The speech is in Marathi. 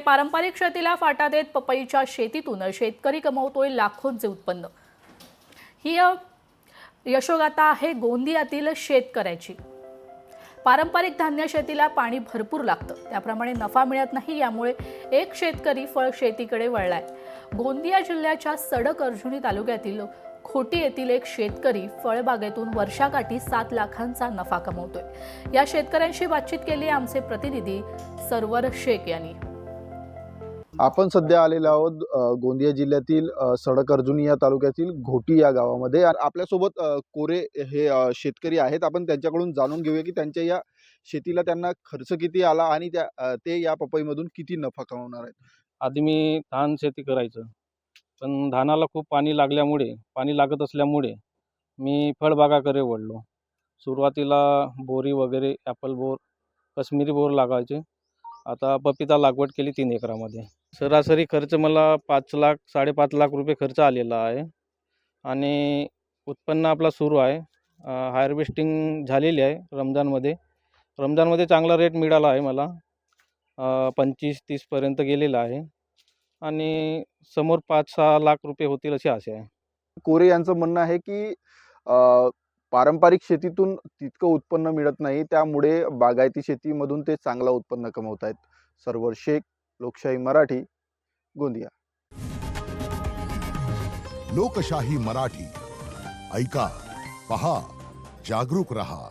पारंपरिक शेतीला फाटा देत पपईच्या शेतीतून शेतकरी कमवतोय लाखोंचे उत्पन्न। ही यशोगाथा आहे गोंदियातील शेतकऱ्याची। पारंपरिक धान्य शेतीला पाणी भरपूर लागतं, त्याप्रमाणे नफा मिळत नाही। यामुळे एक शेतकरी फळ शेतीकडे वळलाय। गोंदिया जिल्ह्याच्या सडक अर्जुनी तालुक्यातील खोटी येथील एक शेतकरी फळबागेतून वर्षाकाठी 7 लाखांचा नफा कमवतोय। या शेतकऱ्यांशी बातचीत केली आमचे प्रतिनिधी सरवर शेख यांनी। आपण सध्या आलेलो आहोत गोंदिया जिल्ह्यातील सडक अर्जुनी या तालुक्यातील घोटी या गावामध्ये। आपल्यासोबत कोरे हे शेतकरी आहेत। आपण त्यांच्याकडून जाणून घेऊया की त्यांच्या या शेतीला त्यांना खर्च किती आला आणि ते या पपईमधून किती नफा कमवणार आहेत। आधी मी धान शेती करायचं, पण धानाला खूप पाणी लागत असल्यामुळे मी फळबागाकडे वळलो। सुरुवातीला बोरी वगैरे ॲपल बोर, काश्मीरी बोर लागायचे। आता पपीता लागवड केली 3 एकरामध्ये। सरासरी खर्च मला 5 लाख 5.5 लाख रुपये खर्च आलेला आहे आणि उत्पन्न आपला सुरू आहे। हार्वेस्टिंग झालेली आहे रमजानमध्ये चांगला रेट मिळाला आहे मला। 25-30 पर्यंत गेलेला आहे आणि समोर 5-6 लाख रुपये होतील अशी आशा आहे। कोरे यांचं म्हणणं आहे की पारंपरिक शेतीतून तितकं उत्पन्न मिळत नाही, त्यामुळे बागायती शेतीमधून ते चांगलं उत्पन्न कमवत आहेत। सरवर शेख, लोकशाही मराठी, गोंदिया। लोकशाही मराठी ऐका, पहा, जागरूक रहा।